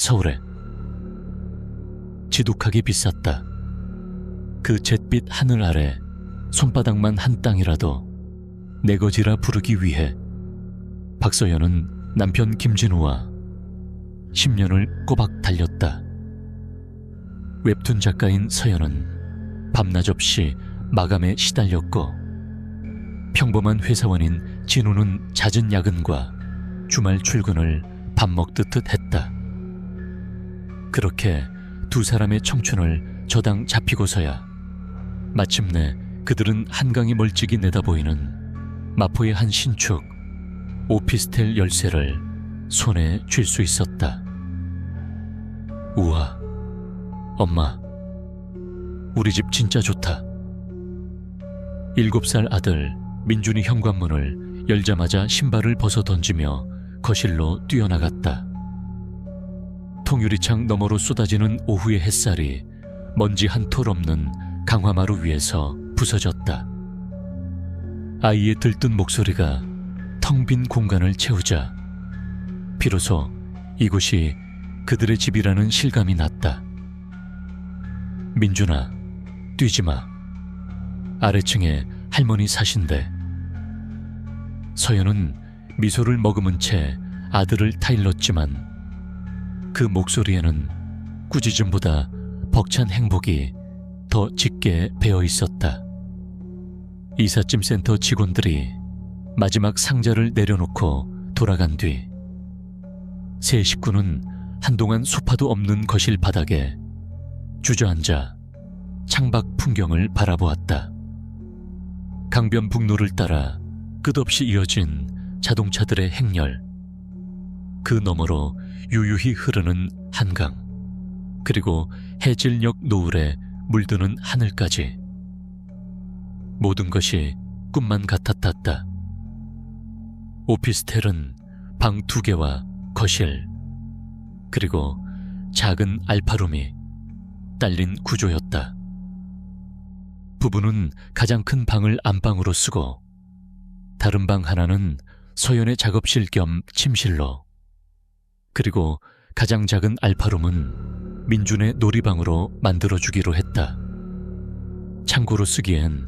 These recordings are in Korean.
서울에. 지독하게 비쌌다. 그 잿빛 하늘 아래 손바닥만 한 땅이라도 내 거지라 부르기 위해 박서연은 남편 김진우와 10년을 꼬박 달렸다. 웹툰 작가인 서연은 밤낮 없이 마감에 시달렸고, 평범한 회사원인 진우는 잦은 야근과 주말 출근을 밥 먹듯 했다. 그렇게 두 사람의 청춘을 저당 잡히고서야 마침내 그들은 한강이 멀찍이 내다보이는 마포의 한 신축 오피스텔 열쇠를 손에 쥘 수 있었다. 우와, 엄마, 우리 집 진짜 좋다. 7살 아들 민준이 현관문을 열자마자 신발을 벗어 던지며 거실로 뛰어나갔다. 통유리창 너머로 쏟아지는 오후의 햇살이 먼지 한 톨 없는 강화마루 위에서 부서졌다. 아이의 들뜬 목소리가 텅 빈 공간을 채우자 비로소 이곳이 그들의 집이라는 실감이 났다. 민준아, 뛰지마. 아래층에 할머니 사신대. 서연은 미소를 머금은 채 아들을 타일렀지만 그 목소리에는 꾸짖음보다 벅찬 행복이 더 짙게 배어 있었다. 이삿짐 센터 직원들이 마지막 상자를 내려놓고 돌아간 뒤 세 식구는 한동안 소파도 없는 거실 바닥에 주저앉아 창밖 풍경을 바라보았다. 강변북로를 따라 끝없이 이어진 자동차들의 행렬, 그 너머로 유유히 흐르는 한강, 그리고 해질녘 노을에 물드는 하늘까지 모든 것이 꿈만 같았다. 오피스텔은 방 2개와 거실, 그리고 작은 알파룸이 딸린 구조였다. 부부는 가장 큰 방을 안방으로 쓰고 다른 방 하나는 서연의 작업실 겸 침실로, 그리고 가장 작은 알파룸은 민준의 놀이방으로 만들어주기로 했다. 창고로 쓰기엔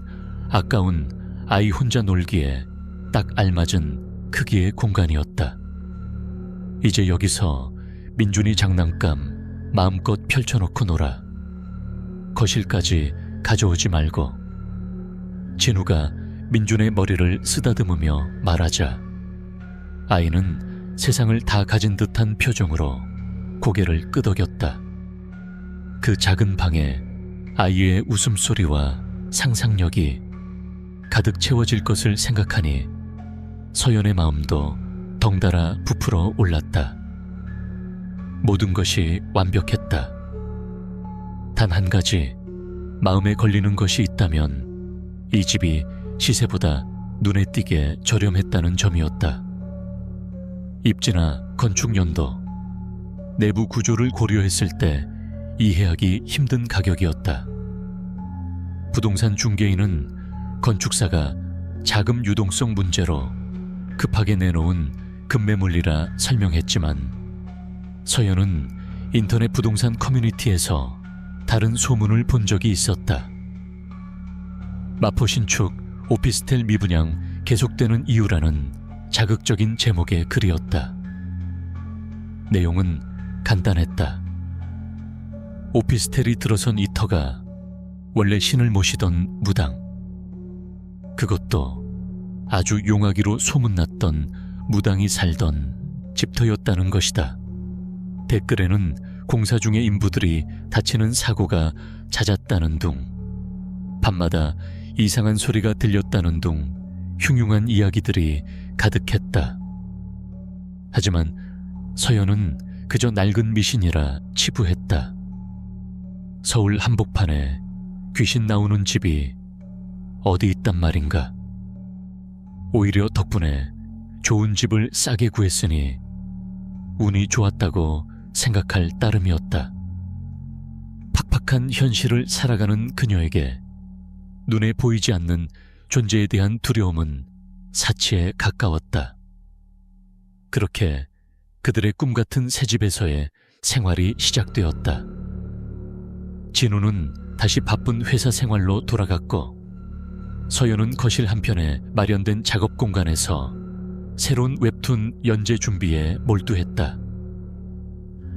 아까운 아이 혼자 놀기에 딱 알맞은 크기의 공간이었다. 이제 여기서 민준이 장난감 마음껏 펼쳐놓고 놀아. 거실까지 가져오지 말고. 진우가 민준의 머리를 쓰다듬으며 말하자 아이는 세상을 다 가진 듯한 표정으로 고개를 끄덕였다. 그 작은 방에 아이의 웃음소리와 상상력이 가득 채워질 것을 생각하니 서연의 마음도 덩달아 부풀어 올랐다. 모든 것이 완벽했다. 단 한 가지 마음에 걸리는 것이 있다면 이 집이 시세보다 눈에 띄게 저렴했다는 점이었다. 입지나 건축 연도, 내부 구조를 고려했을 때 이해하기 힘든 가격이었다. 부동산 중개인은 건축사가 자금 유동성 문제로 급하게 내놓은 급매물이라 설명했지만 서연은 인터넷 부동산 커뮤니티에서 다른 소문을 본 적이 있었다. 마포 신축 오피스텔 미분양 계속되는 이유라는 자극적인 제목의 글이었다. 내용은 간단했다. 오피스텔이 들어선 이 터가 원래 신을 모시던 무당, 그것도 아주 용하기로 소문났던 무당이 살던 집터였다는 것이다. 댓글에는 공사 중의 인부들이 다치는 사고가 잦았다는 둥, 밤마다 이상한 소리가 들렸다는 둥 흉흉한 이야기들이 가득했다. 하지만 서연은 그저 낡은 미신이라 치부했다. 서울 한복판에 귀신 나오는 집이 어디 있단 말인가. 오히려 덕분에 좋은 집을 싸게 구했으니 운이 좋았다고 생각할 따름이었다. 팍팍한 현실을 살아가는 그녀에게 눈에 보이지 않는 존재에 대한 두려움은 사치에 가까웠다. 그렇게 그들의 꿈같은 새집에서의 생활이 시작되었다. 진우는 다시 바쁜 회사 생활로 돌아갔고, 서연은 거실 한편에 마련된 작업 공간에서 새로운 웹툰 연재 준비에 몰두했다.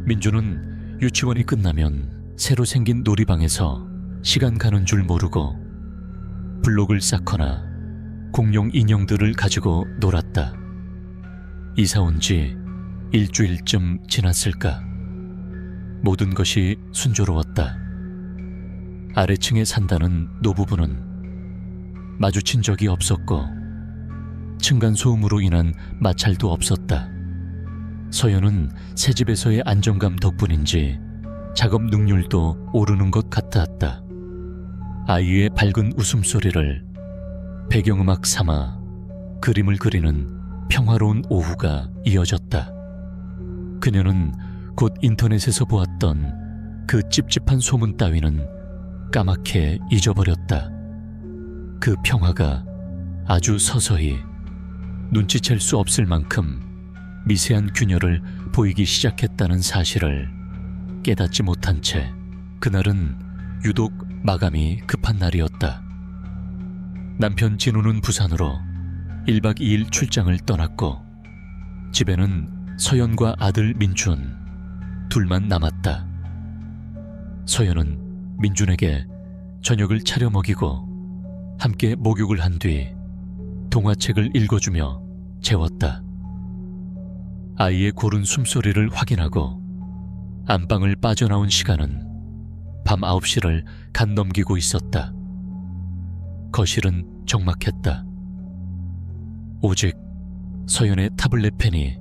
민주는 유치원이 끝나면 새로 생긴 놀이방에서 시간 가는 줄 모르고 블록을 쌓거나 공룡 인형들을 가지고 놀았다. 이사 온 지 일주일쯤 지났을까. 모든 것이 순조로웠다. 아래층에 산다는 노부부는 마주친 적이 없었고, 층간소음으로 인한 마찰도 없었다. 서연은 새집에서의 안정감 덕분인지 작업 능률도 오르는 것 같았다. 아이의 밝은 웃음소리를 배경음악 삼아 그림을 그리는 평화로운 오후가 이어졌다. 그녀는 곧 인터넷에서 보았던 그 찝찝한 소문 따위는 까맣게 잊어버렸다. 그 평화가 아주 서서히 눈치챌 수 없을 만큼 미세한 균열을 보이기 시작했다는 사실을 깨닫지 못한 채 그날은 유독 마감이 급한 날이었다. 남편 진우는 부산으로 1박 2일 출장을 떠났고, 집에는 서연과 아들 민준 둘만 남았다. 서연은 민준에게 저녁을 차려 먹이고 함께 목욕을 한 뒤 동화책을 읽어주며 재웠다. 아이의 고른 숨소리를 확인하고 안방을 빠져나온 시간은 밤 9시를 간 넘기고 있었다. 거실은 적막했다. 오직 서연의 타블렛 펜이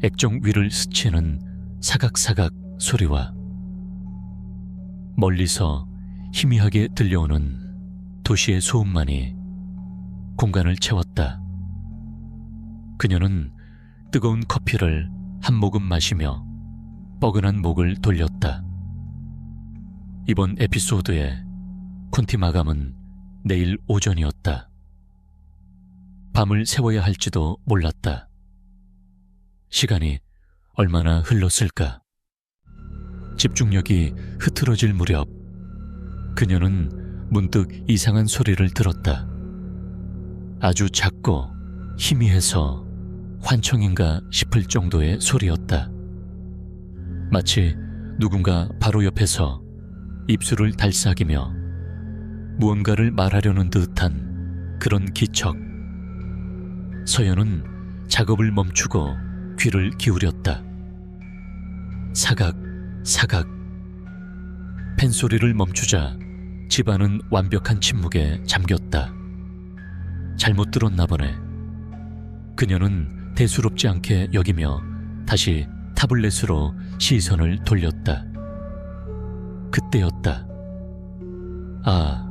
액정 위를 스치는 사각사각 소리와 멀리서 희미하게 들려오는 도시의 소음만이 공간을 채웠다. 그녀는 뜨거운 커피를 한 모금 마시며 뻐근한 목을 돌렸다. 이번 에피소드의 콘티 마감은 내일 오전이었다. 밤을 새워야 할지도 몰랐다. 시간이 얼마나 흘렀을까? 집중력이 흐트러질 무렵 그녀는 문득 이상한 소리를 들었다. 아주 작고 희미해서 환청인가 싶을 정도의 소리였다. 마치 누군가 바로 옆에서 입술을 달싹이며 무언가를 말하려는 듯한 그런 기척. 서연은 작업을 멈추고 귀를 기울였다. 사각, 사각. 펜소리를 멈추자 집안은 완벽한 침묵에 잠겼다. 잘못 들었나 보네. 그녀는 대수롭지 않게 여기며 다시 타블렛으로 시선을 돌렸다. 그때였다. 아,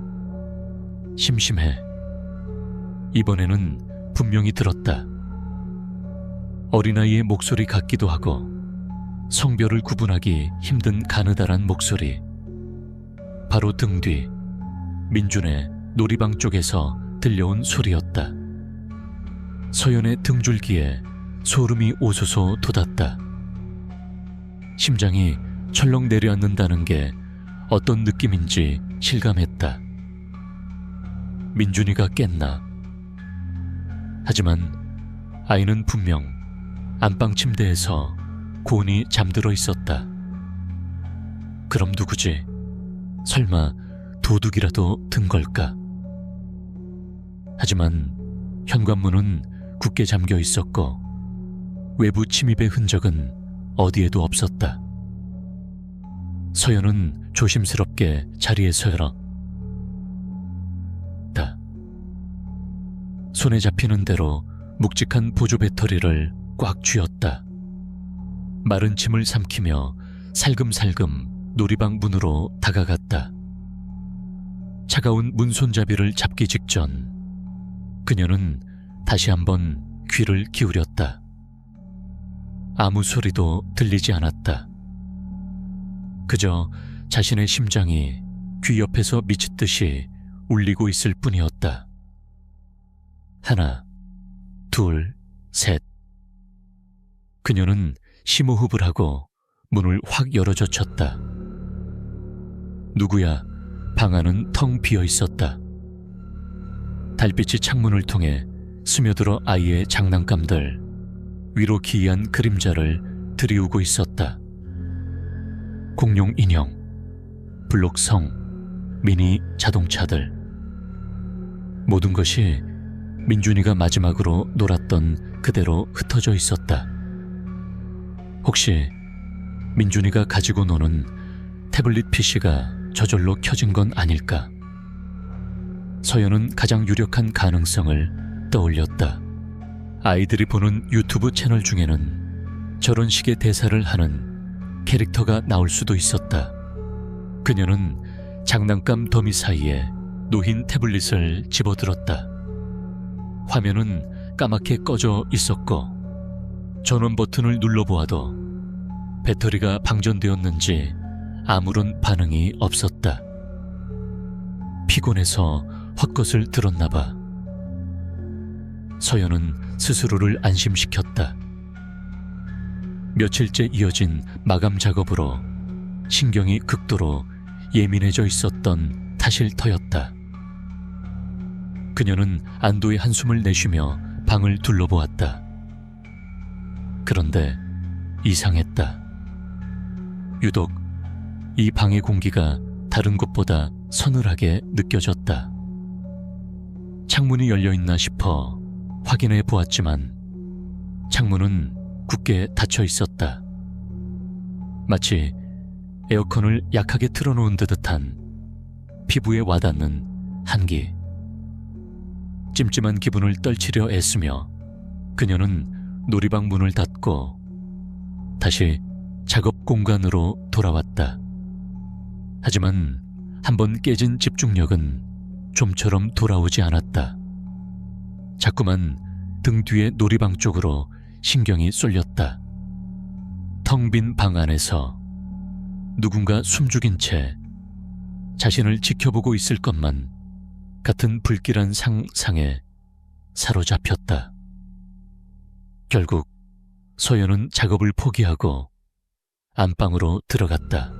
심심해. 이번에는 분명히 들었다. 어린아이의 목소리 같기도 하고 성별을 구분하기 힘든 가느다란 목소리. 바로 등 뒤 민준의 놀이방 쪽에서 들려온 소리였다. 서연의 등줄기에 소름이 오소소 돋았다. 심장이 철렁 내려앉는다는 게 어떤 느낌인지 실감했다. 민준이가 깼나? 하지만 아이는 분명 안방 침대에서 곤히 잠들어 있었다. 그럼 누구지? 설마 도둑이라도 든 걸까? 하지만 현관문은 굳게 잠겨 있었고 외부 침입의 흔적은 어디에도 없었다. 서연은 조심스럽게 자리에서 일어났다. 손에 잡히는 대로 묵직한 보조 배터리를 꽉 쥐었다. 마른 침을 삼키며 살금살금 놀이방 문으로 다가갔다. 차가운 문 손잡이를 잡기 직전 그녀는 다시 한번 귀를 기울였다. 아무 소리도 들리지 않았다. 그저 자신의 심장이 귀 옆에서 미치듯이 울리고 있을 뿐이었다. 하나, 둘, 셋. 그녀는 심호흡을 하고 문을 확 열어젖혔다. 누구야? 방 안은 텅 비어 있었다. 달빛이 창문을 통해 스며들어 아이의 장난감들, 위로 기이한 그림자를 들이우고 있었다. 공룡 인형, 블록성, 미니 자동차들. 모든 것이 민준이가 마지막으로 놀았던 그대로 흩어져 있었다. 혹시 민준이가 가지고 노는 태블릿 PC가 저절로 켜진 건 아닐까? 서연은 가장 유력한 가능성을 떠올렸다. 아이들이 보는 유튜브 채널 중에는 저런 식의 대사를 하는 캐릭터가 나올 수도 있었다. 그녀는 장난감 더미 사이에 놓인 태블릿을 집어들었다. 화면은 까맣게 꺼져 있었고 전원 버튼을 눌러보아도 배터리가 방전되었는지 아무런 반응이 없었다. 피곤해서 헛것을 들었나봐. 서연은 스스로를 안심시켰다. 며칠째 이어진 마감 작업으로 신경이 극도로 예민해져 있었던 탓일터였다. 그녀는 안도의 한숨을 내쉬며 방을 둘러보았다. 그런데 이상했다. 유독 이 방의 공기가 다른 곳보다 서늘하게 느껴졌다. 창문이 열려있나 싶어 확인해 보았지만 창문은 굳게 닫혀 있었다. 마치 에어컨을 약하게 틀어놓은 듯한 피부에 와닿는 한기. 찜찜한 기분을 떨치려 애쓰며 그녀는 놀이방 문을 닫고 다시 작업 공간으로 돌아왔다. 하지만 한번 깨진 집중력은 좀처럼 돌아오지 않았다. 자꾸만 등 뒤의 놀이방 쪽으로 신경이 쏠렸다. 텅 빈 방 안에서 누군가 숨죽인 채 자신을 지켜보고 있을 것만 같은 불길한 상상에 사로잡혔다. 결국 서연은 작업을 포기하고 안방으로 들어갔다.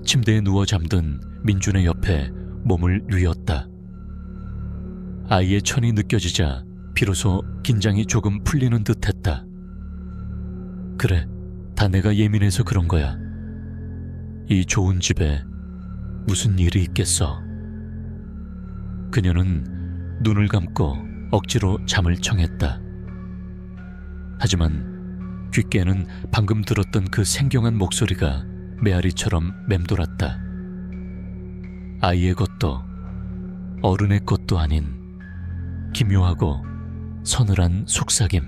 침대에 누워 잠든 민준의 옆에 몸을 뉘었다. 아이의 천이 느껴지자 비로소 긴장이 조금 풀리는 듯했다. 그래, 다 내가 예민해서 그런 거야. 이 좋은 집에 무슨 일이 있겠어. 그녀는 눈을 감고 억지로 잠을 청했다. 하지만 귓가에는 방금 들었던 그 생경한 목소리가 메아리처럼 맴돌았다. 아이의 것도 어른의 것도 아닌 기묘하고 서늘한 속삭임.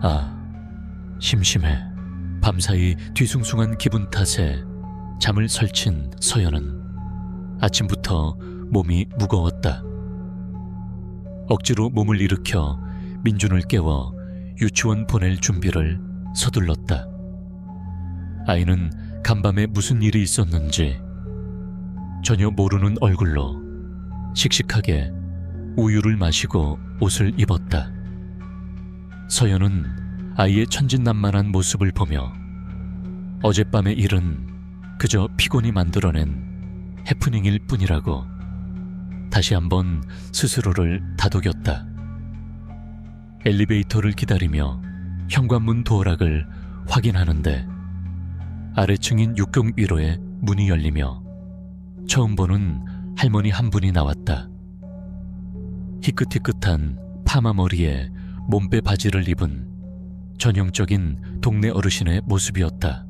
아, 심심해. 밤사이 뒤숭숭한 기분 탓에 잠을 설친 서연은 아침부터 몸이 무거웠다. 억지로 몸을 일으켜 민준을 깨워 유치원 보낼 준비를 서둘렀다. 아이는 간밤에 무슨 일이 있었는지 전혀 모르는 얼굴로 씩씩하게 우유를 마시고 옷을 입었다. 서연은 아이의 천진난만한 모습을 보며 어젯밤의 일은 그저 피곤이 만들어낸 해프닝일 뿐이라고 다시 한번 스스로를 다독였다. 엘리베이터를 기다리며 현관문 도어락을 확인하는데 아래층인 601호에 문이 열리며 처음 보는 할머니 한 분이 나왔다. 희끗희끗한 파마 머리에 몸빼 바지를 입은 전형적인 동네 어르신의 모습이었다.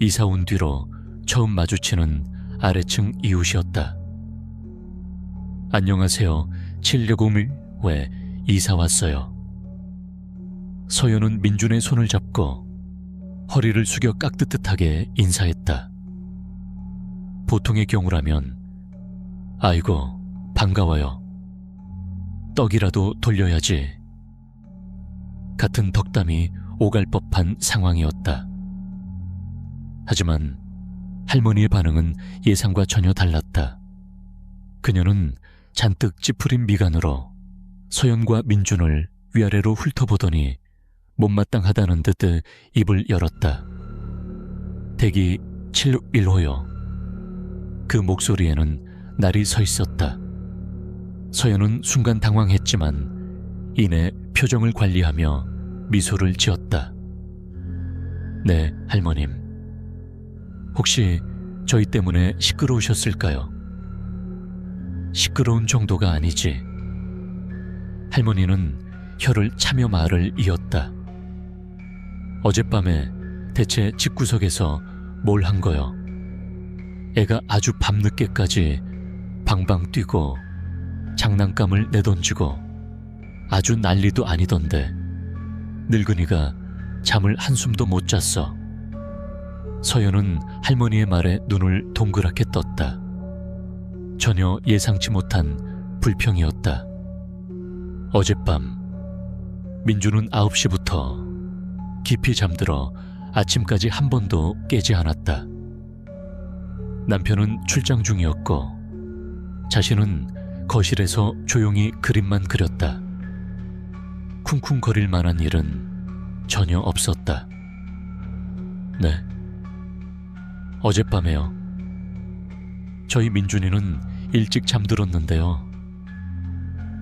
이사 온 뒤로 처음 마주치는 아래층 이웃이었다. 안녕하세요. 760에 이사 왔어요. 서연은 민준의 손을 잡고 허리를 숙여 깍듯하게 인사했다. 보통의 경우라면 아이고 반가워요. 떡이라도 돌려야지. 같은 덕담이 오갈 법한 상황이었다. 하지만 할머니의 반응은 예상과 전혀 달랐다. 그녀는 잔뜩 찌푸린 미간으로 서연과 민준을 위아래로 훑어보더니 못마땅하다는 듯 입을 열었다. 대기 715요. 그 목소리에는 날이 서 있었다. 서연은 순간 당황했지만 이내 표정을 관리하며 미소를 지었다. 네, 할머님. 혹시 저희 때문에 시끄러우셨을까요? 시끄러운 정도가 아니지. 할머니는 혀를 차며 말을 이었다. 어젯밤에 대체 집구석에서 뭘 한 거요? 애가 아주 밤늦게까지 방방 뛰고 장난감을 내던지고 아주 난리도 아니던데 늙은이가 잠을 한숨도 못 잤어. 서연은 할머니의 말에 눈을 동그랗게 떴다. 전혀 예상치 못한 불평이었다. 어젯밤 민주는 9시부터 깊이 잠들어 아침까지 한 번도 깨지 않았다. 남편은 출장 중이었고 자신은 거실에서 조용히 그림만 그렸다. 쿵쿵거릴 만한 일은 전혀 없었다. 네, 어젯밤에요. 저희 민준이는 일찍 잠들었는데요.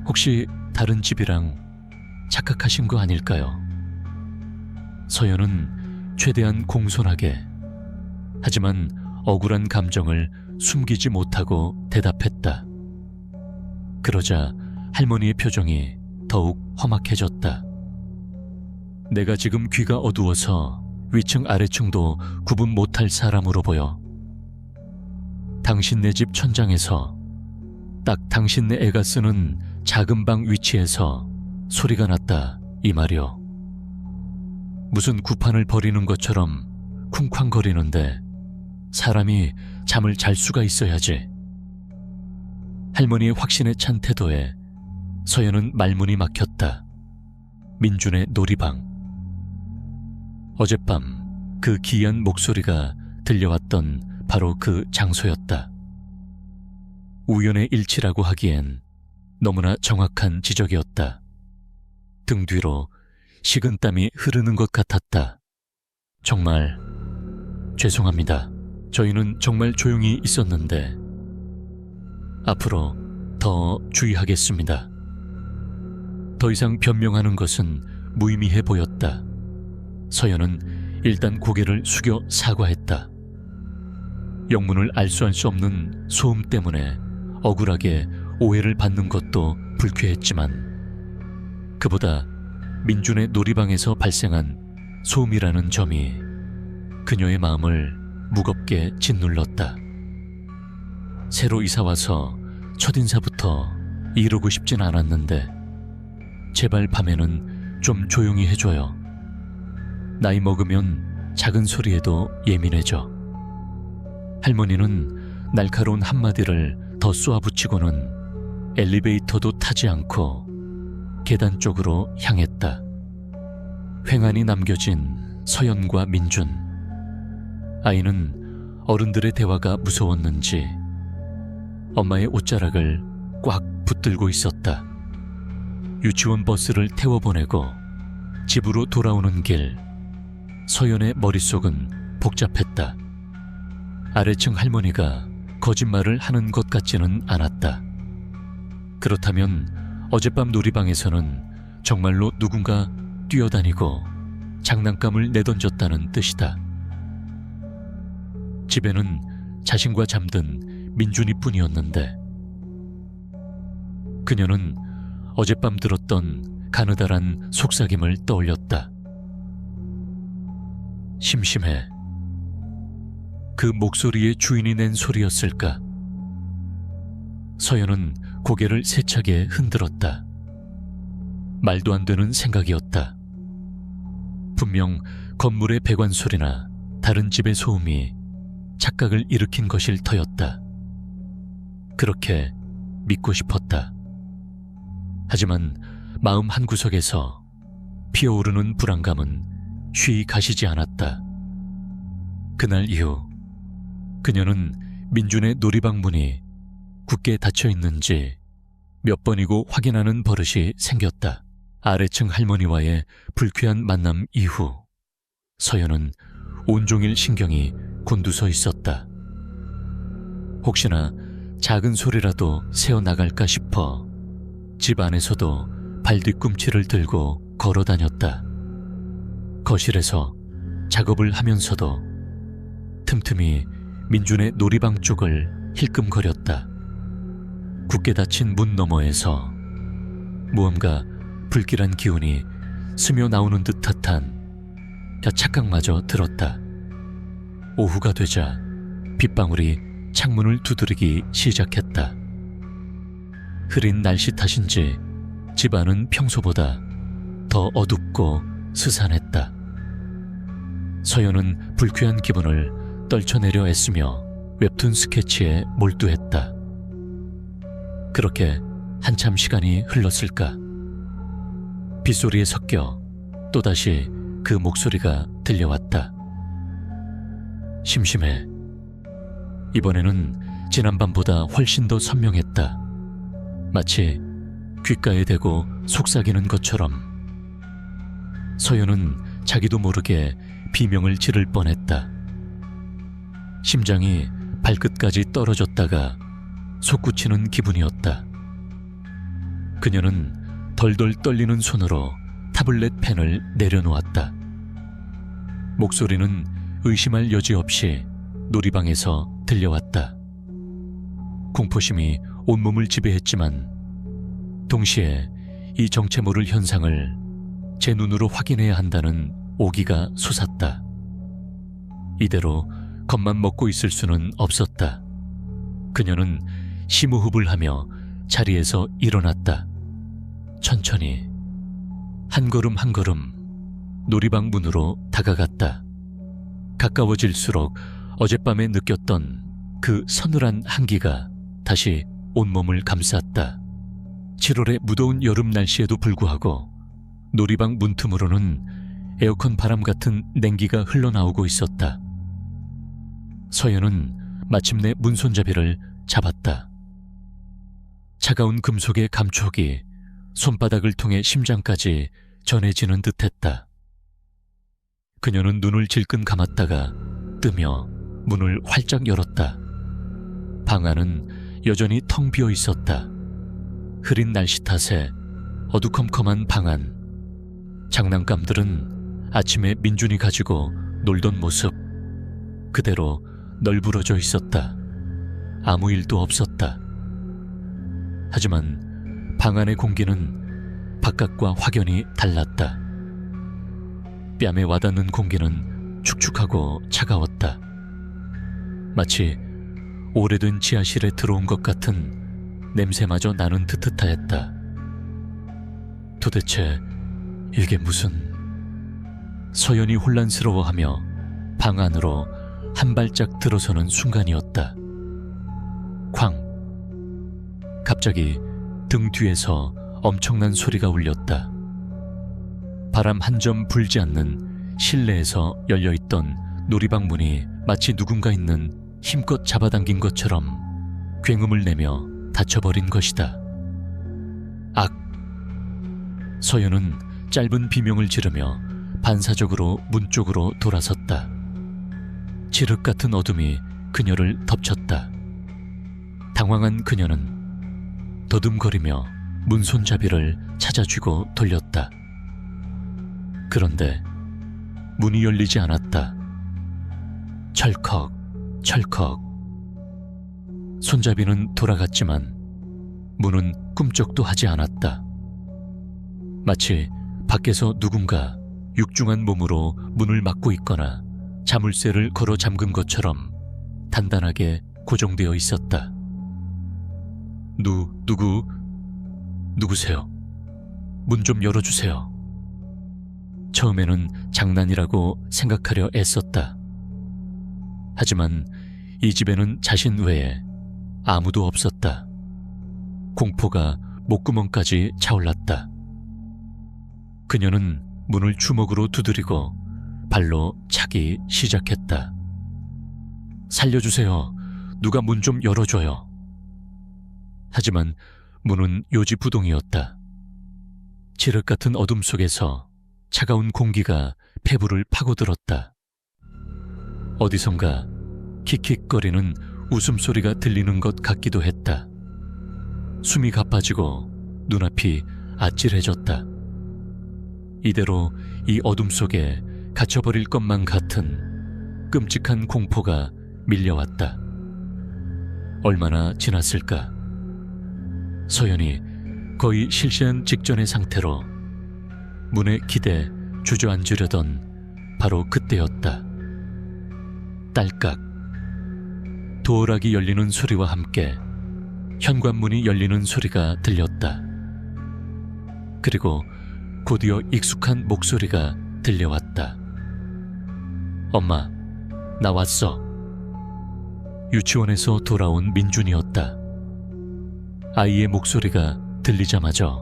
혹시 다른 집이랑 착각하신 거 아닐까요? 서연은 최대한 공손하게 하지만 억울한 감정을 숨기지 못하고 대답했다. 그러자 할머니의 표정이 더욱 험악해졌다. 내가 지금 귀가 어두워서 위층 아래층도 구분 못할 사람으로 보여. 당신네 집 천장에서 딱 당신네 애가 쓰는 작은 방 위치에서 소리가 났다 이 말이요. 무슨 구판을 벌이는 것처럼 쿵쾅거리는데 사람이 잠을 잘 수가 있어야지. 할머니의 확신에 찬 태도에 서연은 말문이 막혔다. 민준의 놀이방. 어젯밤 그 기이한 목소리가 들려왔던 바로 그 장소였다. 우연의 일치라고 하기엔 너무나 정확한 지적이었다. 등 뒤로 식은땀이 흐르는 것 같았다. 정말 죄송합니다. 저희는 정말 조용히 있었는데 앞으로 더 주의하겠습니다. 더 이상 변명하는 것은 무의미해 보였다. 서연은 일단 고개를 숙여 사과했다. 영문을 알 수 없는 소음 때문에 억울하게 오해를 받는 것도 불쾌했지만 그보다 민준의 놀이방에서 발생한 소음이라는 점이 그녀의 마음을 무겁게 짓눌렀다. 새로 이사와서 첫인사부터 이러고 싶진 않았는데 제발 밤에는 좀 조용히 해줘요. 나이 먹으면 작은 소리에도 예민해져. 할머니는 날카로운 한마디를 더 쏘아붙이고는 엘리베이터도 타지 않고 계단 쪽으로 향했다. 횡안이 남겨진 서연과 민준. 아이는 어른들의 대화가 무서웠는지 엄마의 옷자락을 꽉 붙들고 있었다. 유치원 버스를 태워보내고 집으로 돌아오는 길, 서연의 머릿속은 복잡했다. 아래층 할머니가 거짓말을 하는 것 같지는 않았다. 그렇다면 어젯밤 놀이방에서는 정말로 누군가 뛰어다니고 장난감을 내던졌다는 뜻이다. 집에는 자신과 잠든 민준이뿐이었는데 그녀는 어젯밤 들었던 가느다란 속삭임을 떠올렸다. 심심해. 그 목소리의 주인이 낸 소리였을까? 서연은 고개를 세차게 흔들었다. 말도 안 되는 생각이었다. 분명 건물의 배관 소리나 다른 집의 소음이 착각을 일으킨 것일 터였다. 그렇게 믿고 싶었다. 하지만 마음 한구석에서 피어오르는 불안감은 쉬이 가시지 않았다. 그날 이후 그녀는 민준의 놀이방 문이 굳게 닫혀 있는지 몇 번이고 확인하는 버릇이 생겼다. 아래층 할머니와의 불쾌한 만남 이후 서연은 온종일 신경이 곤두서 있었다. 혹시나 작은 소리라도 새어나갈까 싶어 집 안에서도 발뒤꿈치를 들고 걸어 다녔다. 거실에서 작업을 하면서도 틈틈이 민준의 놀이방 쪽을 힐끔거렸다. 굳게 닫힌 문 너머에서 무언가 불길한 기운이 스며 나오는 듯한 착각마저 들었다. 오후가 되자 빗방울이 창문을 두드리기 시작했다. 흐린 날씨 탓인지 집안은 평소보다 더 어둡고 스산했다. 서연은 불쾌한 기분을 떨쳐내려 애쓰며 웹툰 스케치에 몰두했다. 그렇게 한참 시간이 흘렀을까. 빗소리에 섞여 또다시 그 목소리가 들려왔다. 심심해. 이번에는 지난밤보다 훨씬 더 선명했다. 마치 귓가에 대고 속삭이는 것처럼. 서연은 자기도 모르게 비명을 지를 뻔했다. 심장이 발끝까지 떨어졌다가 솟구치는 기분이었다. 그녀는 덜덜 떨리는 손으로 타블렛 펜을 내려놓았다. 목소리는 의심할 여지 없이 놀이방에서 들려왔다. 공포심이 온몸을 지배했지만 동시에 이 정체 모를 현상을 제 눈으로 확인해야 한다는 오기가 솟았다. 이대로 겁만 먹고 있을 수는 없었다. 그녀는 심호흡을 하며 자리에서 일어났다. 천천히 한 걸음 한 걸음 놀이방 문으로 다가갔다. 가까워질수록 어젯밤에 느꼈던 그 서늘한 한기가 다시 온몸을 감쌌다. 7월의 무더운 여름 날씨에도 불구하고 놀이방 문틈으로는 에어컨 바람 같은 냉기가 흘러나오고 있었다. 서연은 마침내 문손잡이를 잡았다. 차가운 금속의 감촉이 손바닥을 통해 심장까지 전해지는 듯했다. 그녀는 눈을 질끈 감았다가 뜨며 문을 활짝 열었다. 방 안은 여전히 텅 비어 있었다. 흐린 날씨 탓에 어두컴컴한 방 안. 장난감들은 아침에 민준이 가지고 놀던 모습 그대로 널브러져 있었다. 아무 일도 없었다. 하지만 방 안의 공기는 바깥과 확연히 달랐다. 뺨에 와닿는 공기는 축축하고 차가웠다. 마치 오래된 지하실에 들어온 것 같은 냄새마저 나는 듯하였다. 도대체 이게 무슨... 서연이 혼란스러워하며 방 안으로 한 발짝 들어서는 순간이었다. 쾅! 갑자기 등 뒤에서 엄청난 소리가 울렸다. 바람 한 점 불지 않는 실내에서 열려있던 놀이방 문이 마치 누군가 있는 힘껏 잡아당긴 것처럼 굉음을 내며 닫혀버린 것이다. 악! 서연은 짧은 비명을 지르며 반사적으로 문 쪽으로 돌아섰다. 칠흑 같은 어둠이 그녀를 덮쳤다. 당황한 그녀는 더듬거리며 문 손잡이를 찾아쥐고 돌렸다. 그런데 문이 열리지 않았다. 철컥, 철컥. 손잡이는 돌아갔지만 문은 꿈쩍도 하지 않았다. 마치 밖에서 누군가 육중한 몸으로 문을 막고 있거나 자물쇠를 걸어 잠근 것처럼 단단하게 고정되어 있었다. 누구세요? 문 좀 열어주세요. 처음에는 장난이라고 생각하려 애썼다. 하지만 이 집에는 자신 외에 아무도 없었다. 공포가 목구멍까지 차올랐다. 그녀는 문을 주먹으로 두드리고 발로 차기 시작했다. 살려주세요. 누가 문 좀 열어줘요. 하지만 문은 요지부동이었다. 칠흑 같은 어둠 속에서 차가운 공기가 폐부를 파고들었다. 어디선가 킥킥거리는 웃음소리가 들리는 것 같기도 했다. 숨이 가빠지고 눈앞이 아찔해졌다. 이대로 이 어둠 속에 갇혀버릴 것만 같은 끔찍한 공포가 밀려왔다. 얼마나 지났을까? 서연이 거의 실시한 직전의 상태로 문에 기대 주저앉으려던 바로 그때였다. 딸깍. 도어락이 열리는 소리와 함께 현관문이 열리는 소리가 들렸다. 그리고 곧이어 익숙한 목소리가 들려왔다. 엄마, 나 왔어. 유치원에서 돌아온 민준이었다. 아이의 목소리가 들리자마자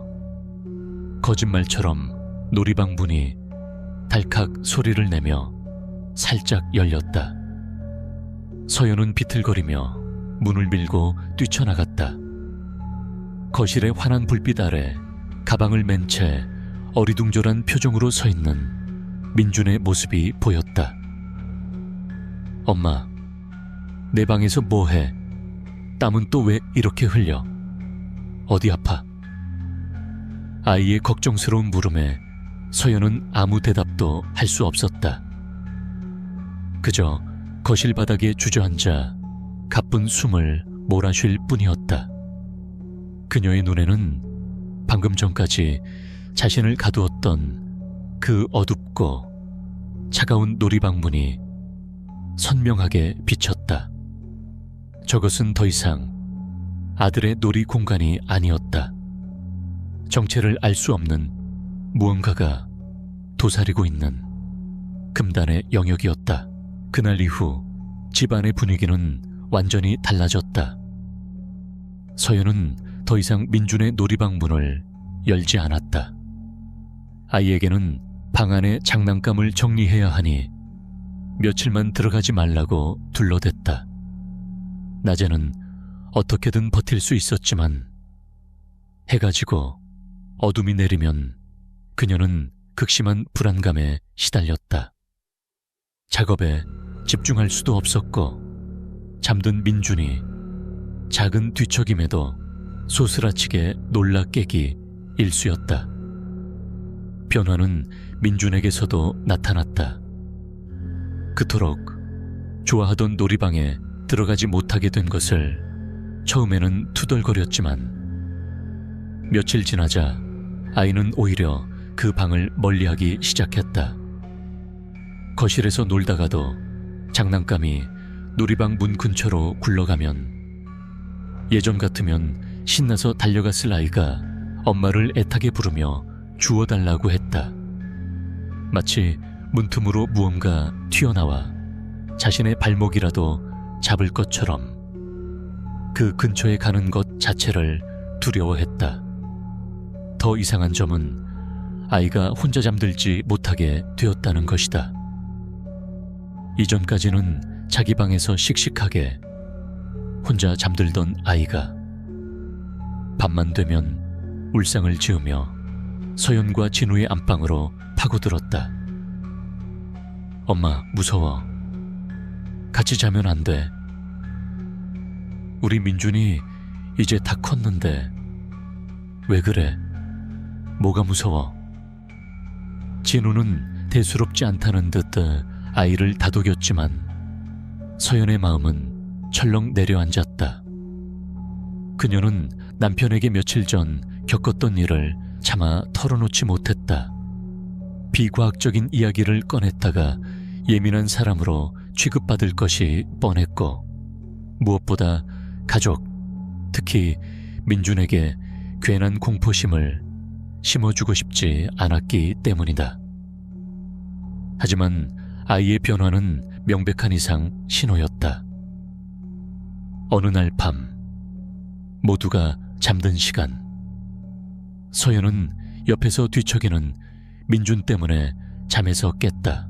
거짓말처럼 놀이방 문이 달칵 소리를 내며 살짝 열렸다. 서연은 비틀거리며 문을 밀고 뛰쳐나갔다. 거실의 환한 불빛 아래 가방을 맨 채 어리둥절한 표정으로 서 있는 민준의 모습이 보였다. 엄마, 내 방에서 뭐해? 땀은 또 왜 이렇게 흘려? 어디 아파? 아이의 걱정스러운 물음에 서연은 아무 대답도 할 수 없었다. 그저 거실 바닥에 주저앉아 가쁜 숨을 몰아쉴 뿐이었다. 그녀의 눈에는 방금 전까지 자신을 가두었던 그 어둡고 차가운 놀이방 문이 선명하게 비쳤다. 저것은 더 이상 아들의 놀이 공간이 아니었다. 정체를 알 수 없는 무언가가 도사리고 있는 금단의 영역이었다. 그날 이후 집안의 분위기는 완전히 달라졌다. 서연은 더 이상 민준의 놀이방 문을 열지 않았다. 아이에게는 방 안의 장난감을 정리해야 하니 며칠만 들어가지 말라고 둘러댔다. 낮에는 어떻게든 버틸 수 있었지만 해가 지고 어둠이 내리면 그녀는 극심한 불안감에 시달렸다. 작업에 집중할 수도 없었고 잠든 민준이 작은 뒤척임에도 소스라치게 놀라 깨기 일쑤였다. 변화는 민준에게서도 나타났다. 그토록 좋아하던 놀이방에 들어가지 못하게 된 것을 처음에는 투덜거렸지만 며칠 지나자 아이는 오히려 그 방을 멀리하기 시작했다. 거실에서 놀다가도 장난감이 놀이방 문 근처로 굴러가면 예전 같으면 신나서 달려갔을 아이가 엄마를 애타게 부르며 주워달라고 했다. 마치 문틈으로 무언가 튀어나와 자신의 발목이라도 잡을 것처럼 그 근처에 가는 것 자체를 두려워했다. 더 이상한 점은 아이가 혼자 잠들지 못하게 되었다는 것이다. 이전까지는 자기 방에서 씩씩하게 혼자 잠들던 아이가 밤만 되면 울상을 지으며 서연과 진우의 안방으로 파고들었다. 엄마, 무서워. 같이 자면 안 돼. 우리 민준이 이제 다 컸는데 왜 그래? 뭐가 무서워? 진우는 대수롭지 않다는 듯 아이를 다독였지만 서연의 마음은 철렁 내려앉았다. 그녀는 남편에게 며칠 전 겪었던 일을 차마 털어놓지 못했다. 비과학적인 이야기를 꺼냈다가 예민한 사람으로 취급받을 것이 뻔했고 무엇보다 가족, 특히 민준에게 괜한 공포심을 심어주고 싶지 않았기 때문이다. 하지만 아이의 변화는 명백한 이상 신호였다. 어느 날 밤, 모두가 잠든 시간, 서연은 옆에서 뒤척이는 민준 때문에 잠에서 깼다.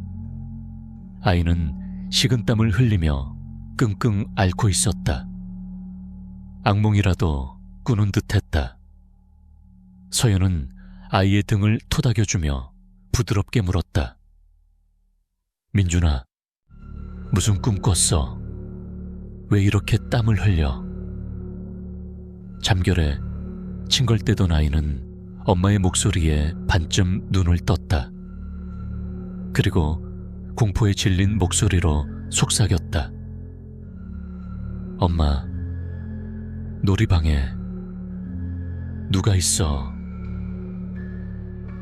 아이는 식은땀을 흘리며 끙끙 앓고 있었다. 악몽이라도 꾸는 듯했다. 서연은 아이의 등을 토닥여주며 부드럽게 물었다. 민준아, 무슨 꿈 꿨어? 왜 이렇게 땀을 흘려? 잠결에 칭걸대던 아이는 엄마의 목소리에 반쯤 눈을 떴다. 그리고 공포에 질린 목소리로 속삭였다. 엄마, 놀이방에 누가 있어?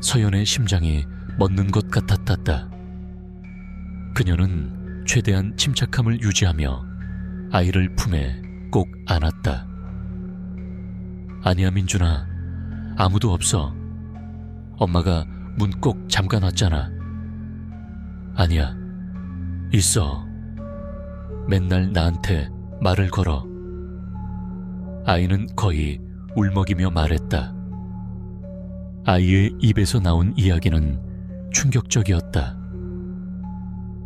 서연의 심장이 멎는 것 같았다. 그녀는 최대한 침착함을 유지하며 아이를 품에 꼭 안았다. 아니야, 민준아, 아무도 없어. 엄마가 문 꼭 잠가놨잖아. 아니야, 있어. 맨날 나한테 말을 걸어. 아이는 거의 울먹이며 말했다. 아이의 입에서 나온 이야기는 충격적이었다.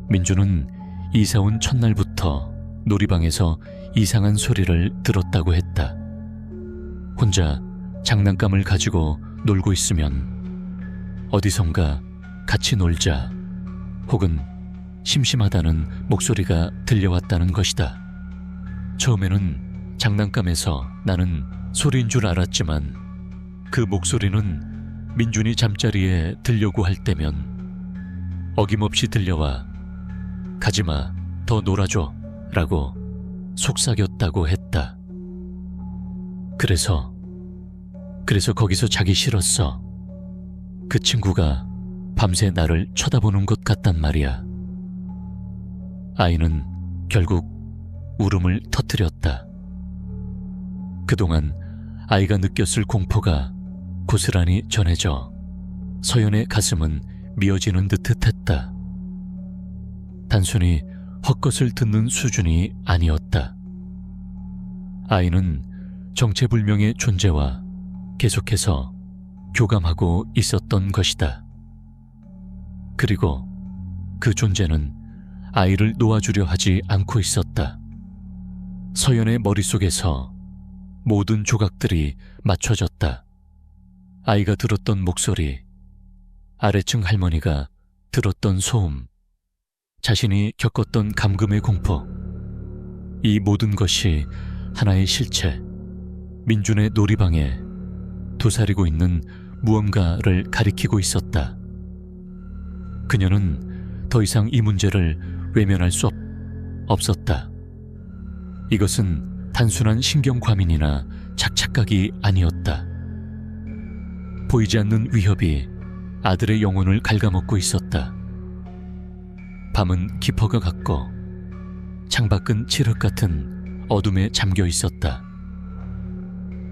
민주는 이사 온 첫날부터 놀이방에서 이상한 소리를 들었다고 했다. 혼자 장난감을 가지고 놀고 있으면 어디선가 같이 놀자 혹은 심심하다는 목소리가 들려왔다는 것이다. 처음에는 장난감에서 나는 소리인 줄 알았지만 그 목소리는 민준이 잠자리에 들려고 할 때면 어김없이 들려와 가지마, 더 놀아줘 라고 속삭였다고 했다. 그래서 거기서 자기 싫었어. 그 친구가 밤새 나를 쳐다보는 것 같단 말이야. 아이는 결국 울음을 터뜨렸다. 그동안 아이가 느꼈을 공포가 고스란히 전해져 서연의 가슴은 미어지는 듯 했다. 단순히 헛것을 듣는 수준이 아니었다. 아이는 정체불명의 존재와 계속해서 교감하고 있었던 것이다. 그리고 그 존재는 아이를 놓아주려 하지 않고 있었다. 서연의 머릿속에서 모든 조각들이 맞춰졌다. 아이가 들었던 목소리, 아래층 할머니가 들었던 소음, 자신이 겪었던 감금의 공포, 이 모든 것이 하나의 실체, 민준의 놀이방에 도사리고 있는 무언가를 가리키고 있었다. 그녀는 더 이상 이 문제를 외면할 수 없었다. 이것은 단순한 신경과민이나 착각이 아니었다. 보이지 않는 위협이 아들의 영혼을 갉아먹고 있었다. 밤은 깊어가 갔고 창밖은 칠흑 같은 어둠에 잠겨 있었다.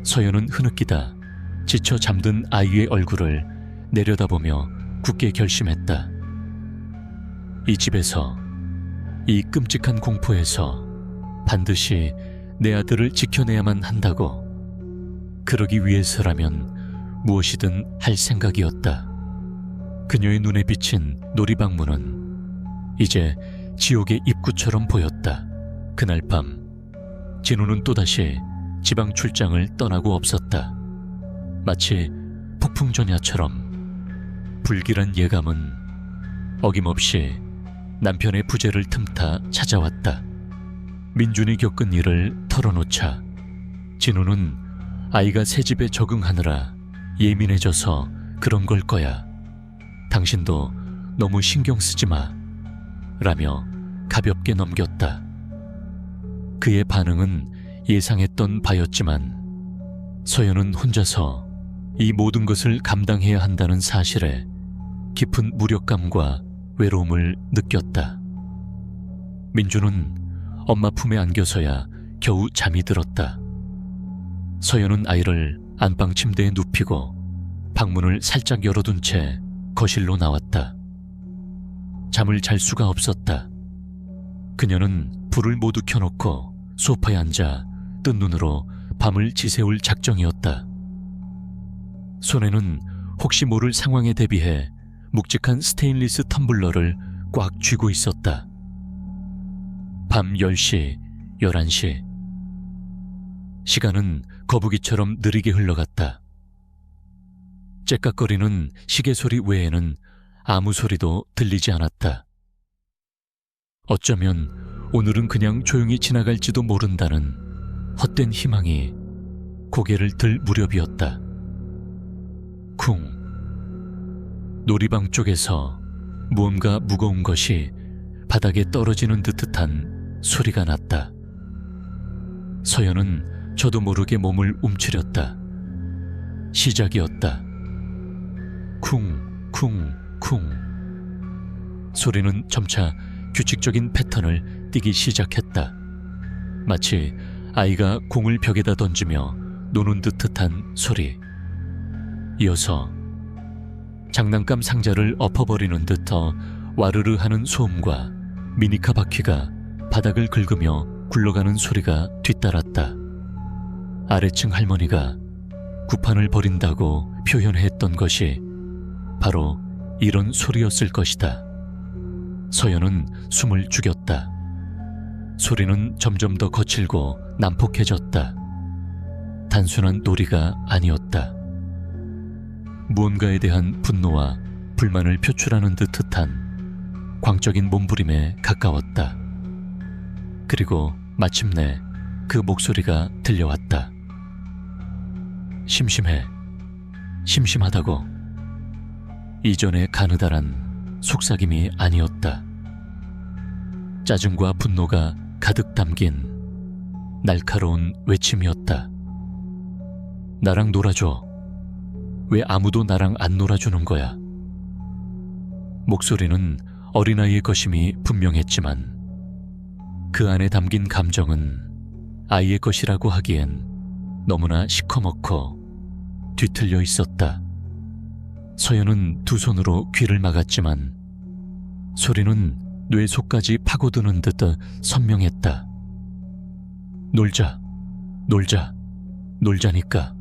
서연은 흐느끼다 지쳐 잠든 아이의 얼굴을 내려다보며 굳게 결심했다. 이 집에서, 이 끔찍한 공포에서 반드시 내 아들을 지켜내야만 한다고. 그러기 위해서라면 무엇이든 할 생각이었다. 그녀의 눈에 비친 놀이방 문은 이제 지옥의 입구처럼 보였다. 그날 밤 진우는 또다시 지방 출장을 떠나고 없었다. 마치 폭풍전야처럼 불길한 예감은 어김없이 남편의 부재를 틈타 찾아왔다. 민준이 겪은 일을 털어놓자 진우는 아이가 새 집에 적응하느라 예민해져서 그런 걸 거야. 당신도 너무 신경 쓰지 마 라며 가볍게 넘겼다. 그의 반응은 예상했던 바였지만 서연은 혼자서 이 모든 것을 감당해야 한다는 사실에 깊은 무력감과 외로움을 느꼈다. 민주는 엄마 품에 안겨서야 겨우 잠이 들었다. 서연은 아이를 안방 침대에 눕히고 방문을 살짝 열어둔 채 거실로 나왔다. 잠을 잘 수가 없었다. 그녀는 불을 모두 켜놓고 소파에 앉아 뜬 눈으로 밤을 지새울 작정이었다. 손에는 혹시 모를 상황에 대비해 묵직한 스테인리스 텀블러를 꽉 쥐고 있었다. 밤 10시, 11시. 시간은 거북이처럼 느리게 흘러갔다. 째깍거리는 시계 소리 외에는 아무 소리도 들리지 않았다. 어쩌면 오늘은 그냥 조용히 지나갈지도 모른다는 헛된 희망이 고개를 들 무렵이었다. 쿵. 놀이방 쪽에서 무언가 무거운 것이 바닥에 떨어지는 듯한 소리가 났다. 서연은 저도 모르게 몸을 움츠렸다. 시작이었다. 쿵, 쿵, 쿵. 소리는 점차 규칙적인 패턴을 띠기 시작했다. 마치 아이가 공을 벽에다 던지며 노는 듯한 소리. 이어서 장난감 상자를 엎어버리는 듯 더 와르르 하는 소음과 미니카 바퀴가 바닥을 긁으며 굴러가는 소리가 뒤따랐다. 아래층 할머니가 구판을 벌인다고 표현했던 것이 바로 이런 소리였을 것이다. 서연은 숨을 죽였다. 소리는 점점 더 거칠고 난폭해졌다. 단순한 놀이가 아니었다. 무언가에 대한 분노와 불만을 표출하는 듯한 광적인 몸부림에 가까웠다. 그리고 마침내 그 목소리가 들려왔다. 심심해. 심심하다고. 이전의 가느다란 속삭임이 아니었다. 짜증과 분노가 가득 담긴 날카로운 외침이었다. 나랑 놀아줘. 왜 아무도 나랑 안 놀아주는 거야? 목소리는 어린아이의 것임이 분명했지만 그 안에 담긴 감정은 아이의 것이라고 하기엔 너무나 시커멓고 뒤틀려 있었다. 서연은 두 손으로 귀를 막았지만 소리는 뇌 속까지 파고드는 듯 선명했다. 놀자, 놀자, 놀자니까.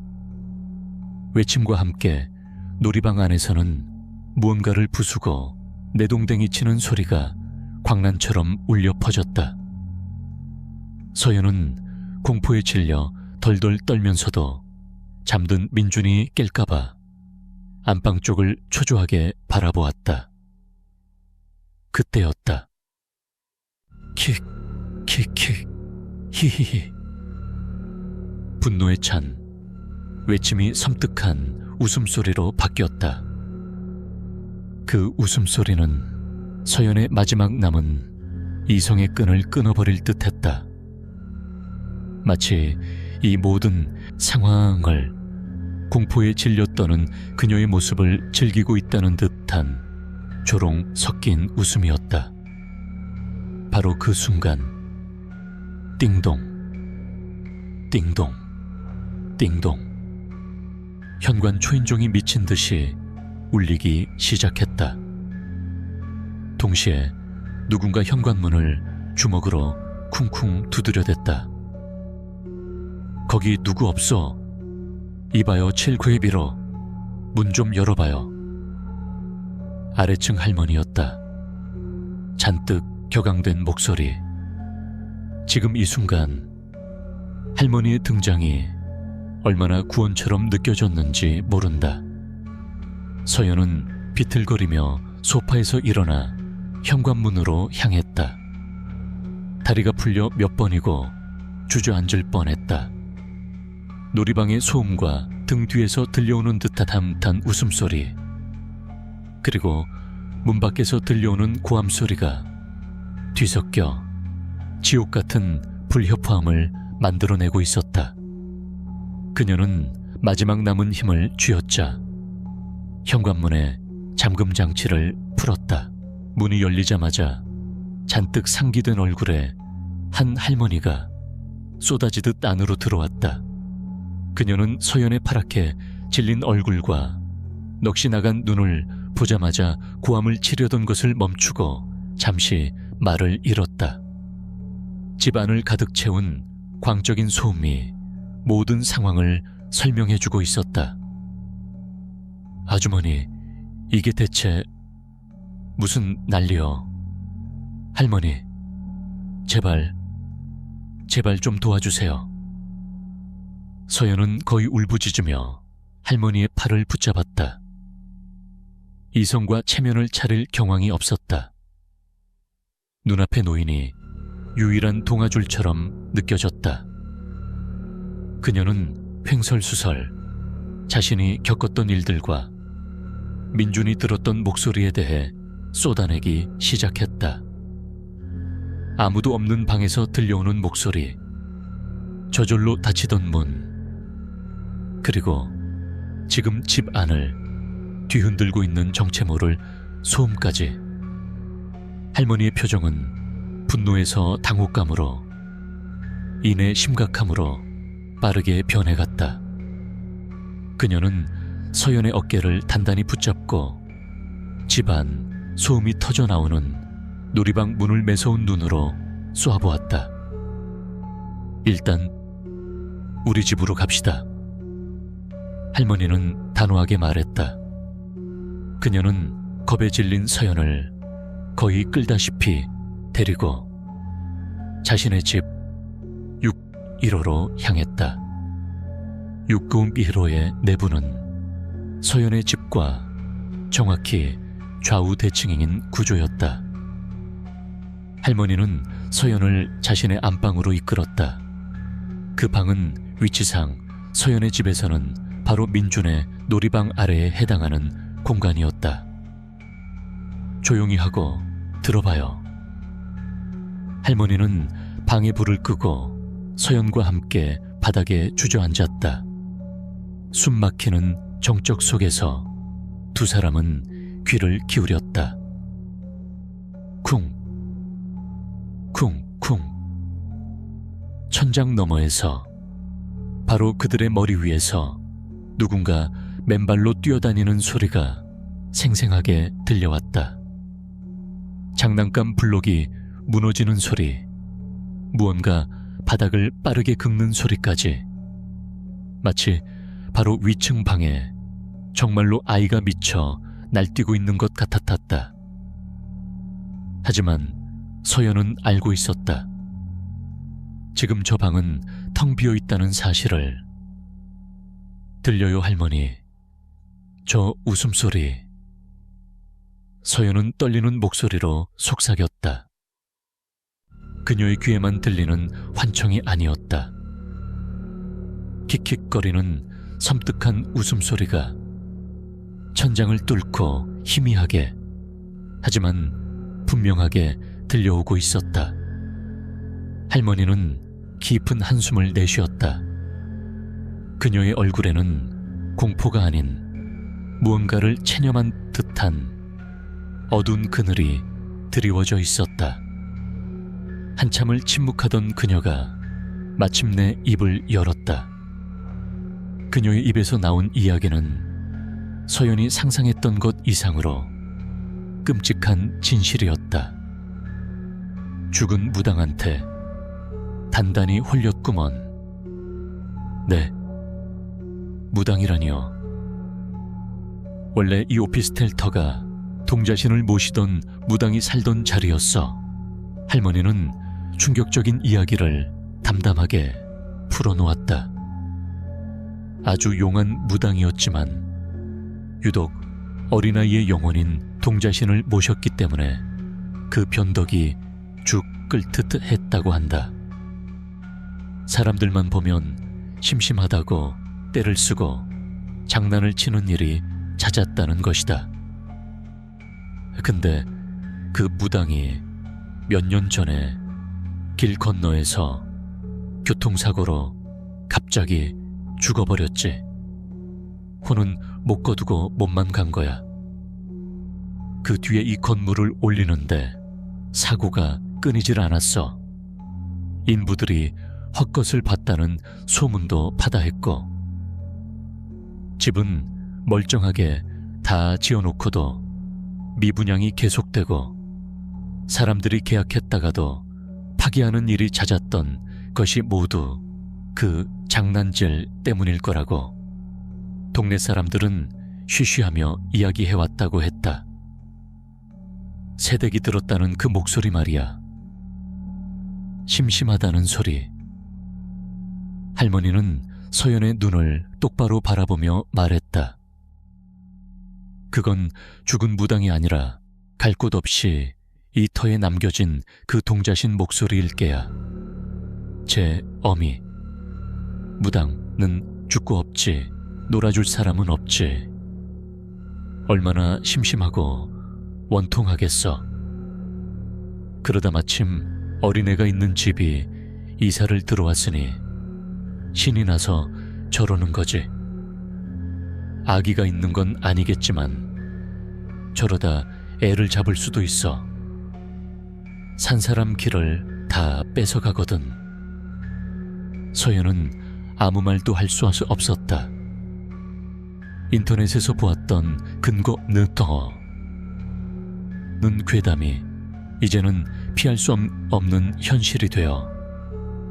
외침과 함께 놀이방 안에서는 무언가를 부수고 내동댕이 치는 소리가 광란처럼 울려 퍼졌다. 서연은 공포에 질려 덜덜 떨면서도 잠든 민준이 깰까봐 안방 쪽을 초조하게 바라보았다. 그때였다. 킥, 킥, 킥, 히히히. 분노에 찬 외침이 섬뜩한 웃음소리로 바뀌었다. 그 웃음소리는 서연의 마지막 남은 이성의 끈을 끊어버릴 듯했다. 마치 이 모든 상황을 공포에 질려 떠는 그녀의 모습을 즐기고 있다는 듯한 조롱 섞인 웃음이었다. 바로 그 순간 띵동, 띵동, 띵동. 현관 초인종이 미친 듯이 울리기 시작했다. 동시에 누군가 현관문을 주먹으로 쿵쿵 두드려댔다. 거기 누구 없어? 이봐요, 791호. 문 좀 열어봐요. 아래층 할머니였다. 잔뜩 격앙된 목소리. 지금 이 순간 할머니의 등장이 얼마나 구원처럼 느껴졌는지 모른다. 서연은 비틀거리며 소파에서 일어나 현관문으로 향했다. 다리가 풀려 몇 번이고 주저앉을 뻔했다. 놀이방의 소음과 등 뒤에서 들려오는 듯한 함탄 웃음소리, 그리고 문 밖에서 들려오는 고함소리가 뒤섞여 지옥 같은 불협화음을 만들어내고 있었다. 그녀는 마지막 남은 힘을 쥐어짜 현관문에 잠금 장치를 풀었다. 문이 열리자마자 잔뜩 상기된 얼굴에 한 할머니가 쏟아지듯 안으로 들어왔다. 그녀는 서연의 파랗게 질린 얼굴과 넋이 나간 눈을 보자마자 고함을 치려던 것을 멈추고 잠시 말을 잃었다. 집 안을 가득 채운 광적인 소음이 모든 상황을 설명해주고 있었다. 아주머니, 이게 대체 무슨 난리여? 할머니, 제발 좀 도와주세요. 서연은 거의 울부짖으며 할머니의 팔을 붙잡았다. 이성과 체면을 차릴 경황이 없었다. 눈앞의 노인이 유일한 동아줄처럼 느껴졌다. 그녀는 횡설수설 자신이 겪었던 일들과 민준이 들었던 목소리에 대해 쏟아내기 시작했다. 아무도 없는 방에서 들려오는 목소리, 저절로 닫히던 문, 그리고 지금 집 안을 뒤흔들고 있는 정체모를 소음까지. 할머니의 표정은 분노에서 당혹감으로, 이내 심각함으로 빠르게 변해갔다. 그녀는 서연의 어깨를 단단히 붙잡고 집안 소음이 터져나오는 놀이방 문을 매서운 눈으로 쏘아보았다. 일단 우리 집으로 갑시다. 할머니는 단호하게 말했다. 그녀는 겁에 질린 서연을 거의 끌다시피 데리고 자신의 집 615로 향했다. 691호의 내부는 서연의 집과 정확히 좌우 대칭인 구조였다. 할머니는 서연을 자신의 안방으로 이끌었다. 그 방은 위치상 서연의 집에서는 바로 민준의 놀이방 아래에 해당하는 공간이었다. 조용히 하고 들어봐요. 할머니는 방의 불을 끄고 서연과 함께 바닥에 주저앉았다. 숨 막히는 정적 속에서 두 사람은 귀를 기울였다. 쿵, 쿵, 쿵. 천장 너머에서 바로 그들의 머리 위에서 누군가 맨발로 뛰어다니는 소리가 생생하게 들려왔다. 장난감 블록이 무너지는 소리, 무언가 바닥을 빠르게 긁는 소리까지. 마치 바로 위층 방에 정말로 아이가 미쳐 날뛰고 있는 것 같았다. 하지만 서연은 알고 있었다. 지금 저 방은 텅 비어 있다는 사실을. 들려요, 할머니. 저 웃음소리. 서연은 떨리는 목소리로 속삭였다. 그녀의 귀에만 들리는 환청이 아니었다. 킥킥거리는 섬뜩한 웃음소리가 천장을 뚫고 희미하게, 하지만 분명하게 들려오고 있었다. 할머니는 깊은 한숨을 내쉬었다. 그녀의 얼굴에는 공포가 아닌 무언가를 체념한 듯한 어두운 그늘이 드리워져 있었다. 한참을 침묵하던 그녀가 마침내 입을 열었다. 그녀의 입에서 나온 이야기는 서연이 상상했던 것 이상으로 끔찍한 진실이었다. 죽은 무당한테 단단히 홀렸구먼. 네, 무당이라니요. 원래 이 오피스텔터가 동자신을 모시던 무당이 살던 자리였어. 할머니는 충격적인 이야기를 담담하게 풀어놓았다. 아주 용한 무당이었지만 유독 어린아이의 영혼인 동자신을 모셨기 때문에 그 변덕이 죽 끓듯 했다고 한다. 사람들만 보면 심심하다고 때를 쓰고 장난을 치는 일이 잦았다는 것이다. 근데 그 무당이 몇 년 전에 길 건너에서 교통사고로 갑자기 죽어버렸지. 혼은 못 거두고 몸만 간 거야. 그 뒤에 이 건물을 올리는데 사고가 끊이질 않았어. 인부들이 헛것을 봤다는 소문도 파다했고, 집은 멀쩡하게 다 지어놓고도 미분양이 계속되고 사람들이 계약했다가도 파기하는 일이 잦았던 것이 모두 그 장난질 때문일 거라고 동네 사람들은 쉬쉬하며 이야기해왔다고 했다. 새댁이 들었다는 그 목소리 말이야. 심심하다는 소리. 할머니는 서연의 눈을 똑바로 바라보며 말했다. 그건 죽은 무당이 아니라 갈 곳 없이 이 터에 남겨진 그 동자신 목소리일 게야. 제 어미. 무당은 죽고 없지. 놀아줄 사람은 없지. 얼마나 심심하고 원통하겠어. 그러다 마침 어린애가 있는 집이 이사를 들어왔으니 신이 나서 저러는 거지. 아기가 있는 건 아니겠지만 저러다 애를 잡을 수도 있어. 산 사람 길을 다 뺏어가거든. 서연은 아무 말도 할 수 없었다. 인터넷에서 보았던 근거 느떠는 괴담이 이제는 피할 수 없는 현실이 되어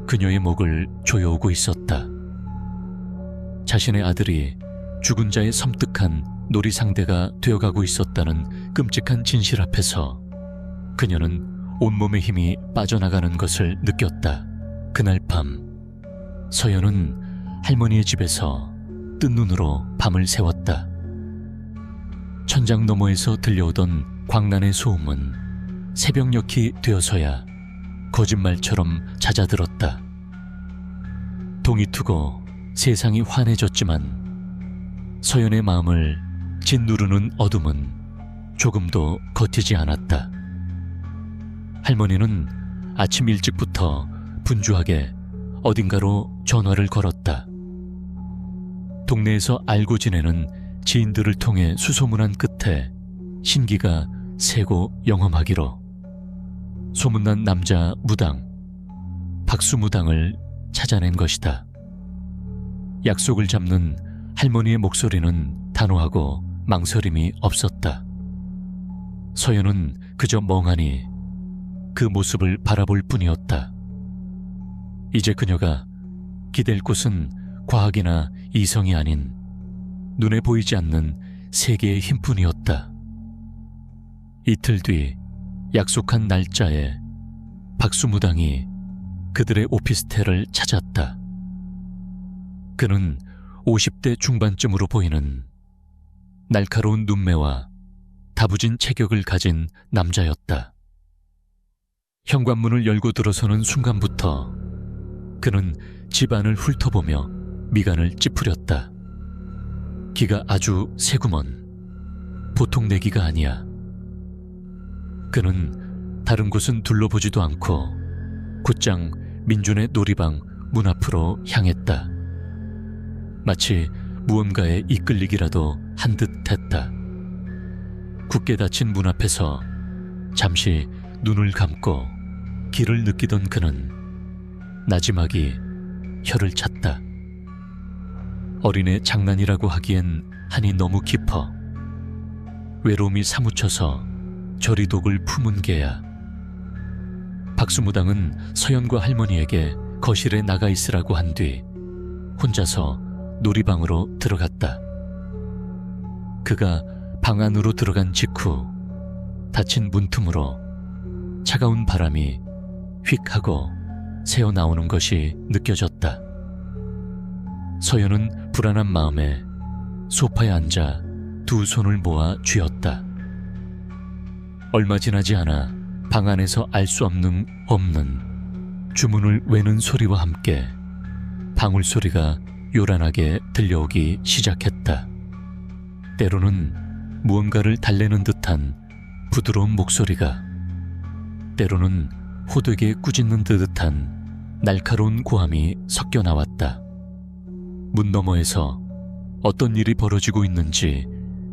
그녀의 목을 조여오고 있었다. 자신의 아들이 죽은 자의 섬뜩한 놀이 상대가 되어가고 있었다는 끔찍한 진실 앞에서 그녀는 온몸의 힘이 빠져나가는 것을 느꼈다. 그날 밤 서연은 할머니의 집에서 뜬 눈으로 밤을 새웠다. 천장 너머에서 들려오던 광란의 소음은 새벽녘이 되어서야 거짓말처럼 잦아들었다. 동이 트고 세상이 환해졌지만 서연의 마음을 짓누르는 어둠은 조금도 걷히지 않았다. 할머니는 아침 일찍부터 분주하게 어딘가로 전화를 걸었다. 동네에서 알고 지내는 지인들을 통해 수소문한 끝에 신기가 세고 영험하기로 소문난 남자 무당 박수무당을 찾아낸 것이다. 약속을 잡는 할머니의 목소리는 단호하고 망설임이 없었다. 서연은 그저 멍하니 그 모습을 바라볼 뿐이었다. 이제 그녀가 기댈 곳은 과학이나 이성이 아닌 눈에 보이지 않는 세계의 힘뿐이었다. 이틀 뒤 약속한 날짜에 박수무당이 그들의 오피스텔을 찾았다. 그는 50대 중반쯤으로 보이는 날카로운 눈매와 다부진 체격을 가진 남자였다. 현관문을 열고 들어서는 순간부터 그는 집안을 훑어보며 미간을 찌푸렸다. 기가 아주 세구먼 보통 내기가 아니야. 그는 다른 곳은 둘러보지도 않고 곧장 민준의 놀이방 문 앞으로 향했다. 마치 무언가에 이끌리기라도 한 듯 했다. 굳게 닫힌 문 앞에서 잠시 눈을 감고 길을 느끼던 그는 나지막이 혀를 찼다. 어린애 장난이라고 하기엔 한이 너무 깊어. 외로움이 사무쳐서 저리독을 품은 개야. 박수무당은 서연과 할머니에게 거실에 나가 있으라고 한 뒤 혼자서 놀이방으로 들어갔다. 그가 방 안으로 들어간 직후 닫힌 문틈으로 차가운 바람이 휙 하고 새어나오는 것이 느껴졌다. 서연은 불안한 마음에 소파에 앉아 두 손을 모아 쥐었다. 얼마 지나지 않아 방 안에서 알 수 없는 주문을 외는 소리와 함께 방울소리가 요란하게 들려오기 시작했다. 때로는 무언가를 달래는 듯한 부드러운 목소리가, 때로는 호되게 꾸짖는 듯한 날카로운 고함이 섞여 나왔다. 문 너머에서 어떤 일이 벌어지고 있는지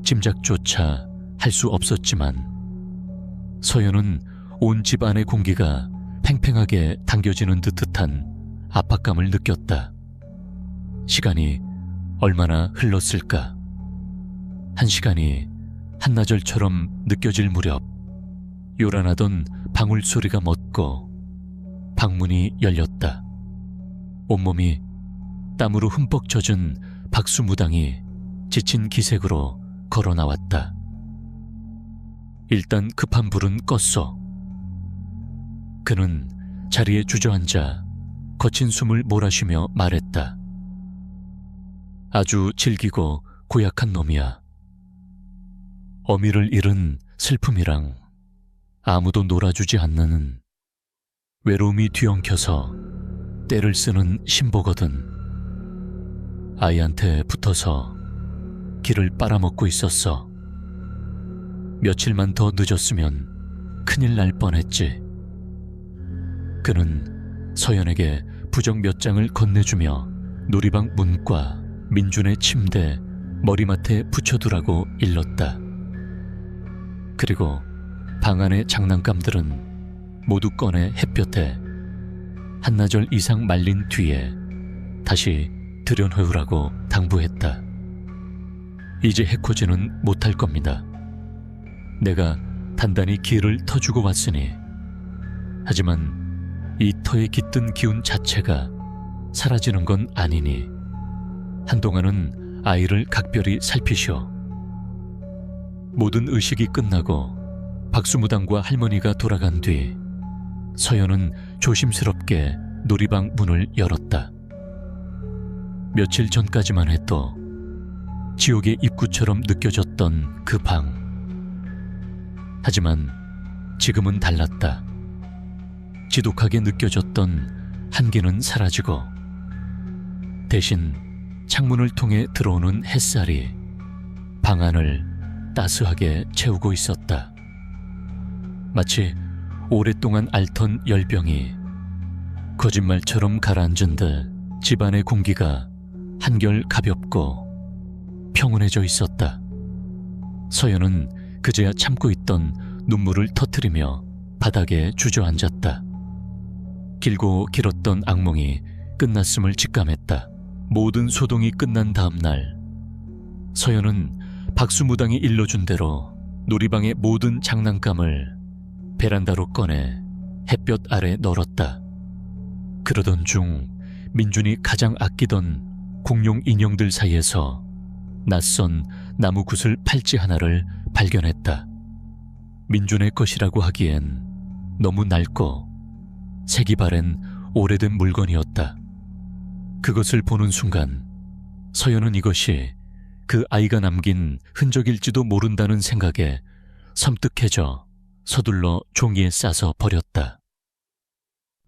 짐작조차 할 수 없었지만 서연은 온 집안의 공기가 팽팽하게 당겨지는 듯한 압박감을 느꼈다. 시간이 얼마나 흘렀을까? 한 시간이 한나절처럼 느껴질 무렵 요란하던 방울 소리가 멎고 방문이 열렸다. 온몸이 땀으로 흠뻑 젖은 박수무당이 지친 기색으로 걸어 나왔다. 일단 급한 불은 껐어. 그는 자리에 주저앉아 거친 숨을 몰아쉬며 말했다. 아주 질기고 고약한 놈이야. 어미를 잃은 슬픔이랑 아무도 놀아주지 않는 외로움이 뒤엉켜서 때를 쓰는 신보거든. 아이한테 붙어서 길을 빨아먹고 있었어. 며칠만 더 늦었으면 큰일 날 뻔했지. 그는 서연에게 부적 몇 장을 건네주며 놀이방 문과 민준의 침대 머리맡에 붙여두라고 일렀다. 그리고 방 안의 장난감들은 모두 꺼내 햇볕에 한나절 이상 말린 뒤에 다시 들여놓으라고 당부했다. 이제 해코지는 못할 겁니다. 내가 단단히 기를 터주고 왔으니. 하지만 이 터에 깃든 기운 자체가 사라지는 건 아니니 한동안은 아이를 각별히 살피시오. 모든 의식이 끝나고 박수무당과 할머니가 돌아간 뒤 서연은 조심스럽게 놀이방 문을 열었다. 며칠 전까지만 해도 지옥의 입구처럼 느껴졌던 그 방. 하지만 지금은 달랐다. 지독하게 느껴졌던 한기는 사라지고 대신 창문을 통해 들어오는 햇살이 방 안을 따스하게 채우고 있었다. 마치 오랫동안 앓던 열병이 거짓말처럼 가라앉은 듯 집안의 공기가 한결 가볍고 평온해져 있었다. 서연은 그제야 참고 있던 눈물을 터뜨리며 바닥에 주저앉았다. 길고 길었던 악몽이 끝났음을 직감했다. 모든 소동이 끝난 다음 날 서연은 박수무당이 일러준 대로 놀이방의 모든 장난감을 베란다로 꺼내 햇볕 아래 널었다. 그러던 중 민준이 가장 아끼던 공룡 인형들 사이에서 낯선 나무 구슬 팔찌 하나를 발견했다. 민준의 것이라고 하기엔 너무 낡고 색이 바랜 오래된 물건이었다. 그것을 보는 순간 서연은 이것이 그 아이가 남긴 흔적일지도 모른다는 생각에 섬뜩해져 서둘러 종이에 싸서 버렸다.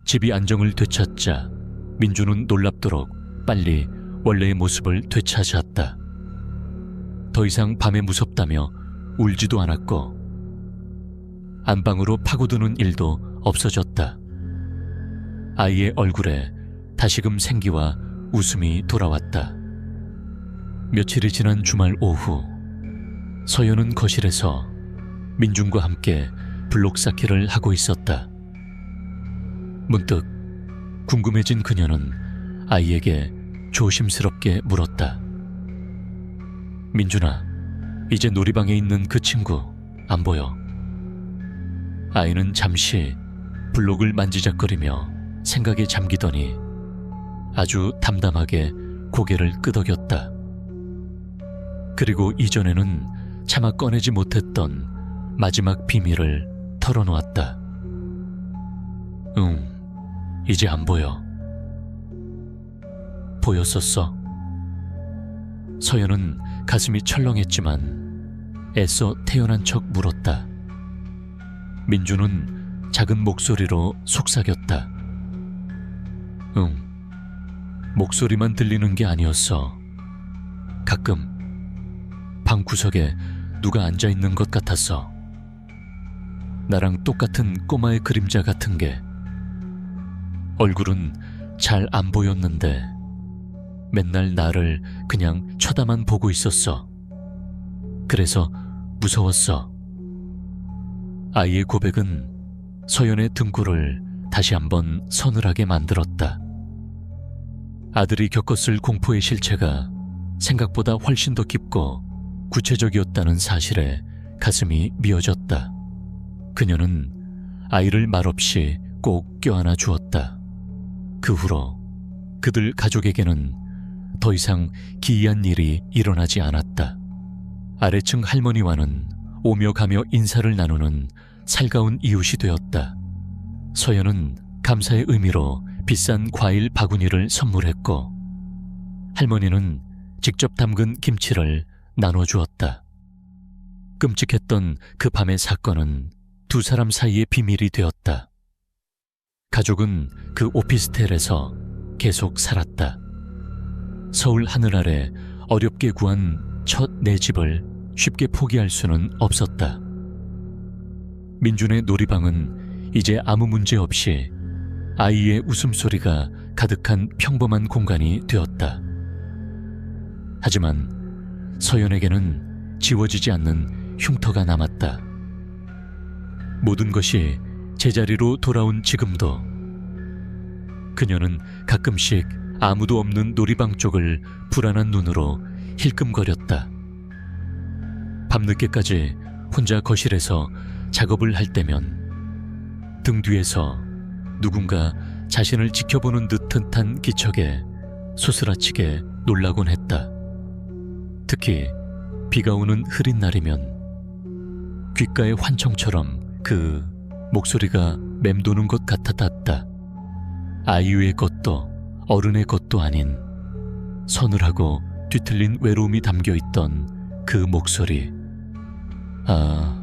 집이 안정을 되찾자 민준은 놀랍도록 빨리 원래의 모습을 되찾았다. 더 이상 밤에 무섭다며 울지도 않았고 안방으로 파고드는 일도 없어졌다. 아이의 얼굴에 다시금 생기와 웃음이 돌아왔다. 며칠이 지난 주말 오후 서연은 거실에서 민준과 함께 블록 쌓기를 하고 있었다. 문득 궁금해진 그녀는 아이에게 조심스럽게 물었다. 민준아, 이제 놀이방에 있는 그 친구 안 보여? 아이는 잠시 블록을 만지작거리며 생각에 잠기더니 아주 담담하게 고개를 끄덕였다. 그리고 이전에는 차마 꺼내지 못했던 마지막 비밀을 털어놓았다. 이제 안 보여. 보였었어. 서연은 가슴이 철렁했지만 애써 태연한 척 물었다. 민준은 작은 목소리로 속삭였다. 목소리만 들리는 게 아니었어. 가끔 방구석에 누가 앉아있는 것 같았어. 나랑 똑같은 꼬마의 그림자 같은 게. 얼굴은 잘 안 보였는데 맨날 나를 그냥 쳐다만 보고 있었어. 그래서 무서웠어. 아이의 고백은 서연의 등골을 다시 한번 서늘하게 만들었다. 아들이 겪었을 공포의 실체가 생각보다 훨씬 더 깊고 구체적이었다는 사실에 가슴이 미어졌다. 그녀는 아이를 말없이 꼭 껴안아 주었다. 그 후로 그들 가족에게는 더 이상 기이한 일이 일어나지 않았다. 아래층 할머니와는 오며 가며 인사를 나누는 살가운 이웃이 되었다. 서연은 감사의 의미로 비싼 과일 바구니를 선물했고 할머니는 직접 담근 김치를 나눠주었다. 끔찍했던 그 밤의 사건은 두 사람 사이의 비밀이 되었다. 가족은 그 오피스텔에서 계속 살았다. 서울 하늘 아래 어렵게 구한 첫 내 집을 쉽게 포기할 수는 없었다. 민준의 놀이방은 이제 아무 문제 없이 아이의 웃음소리가 가득한 평범한 공간이 되었다. 하지만 서연에게는 지워지지 않는 흉터가 남았다. 모든 것이 제자리로 돌아온 지금도 그녀는 가끔씩 아무도 없는 놀이방 쪽을 불안한 눈으로 힐끔거렸다. 밤늦게까지 혼자 거실에서 작업을 할 때면 등 뒤에서 누군가 자신을 지켜보는 듯한 기척에 소스라치게 놀라곤 했다. 특히 비가 오는 흐린 날이면 귓가의 환청처럼 그 목소리가 맴도는 것 같았다. 아이유의 것도 어른의 것도 아닌 서늘하고 뒤틀린 외로움이 담겨있던 그 목소리. 아,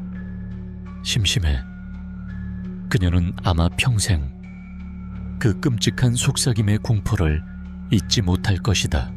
심심해. 그녀는 아마 평생 그 끔찍한 속삭임의 공포를 잊지 못할 것이다.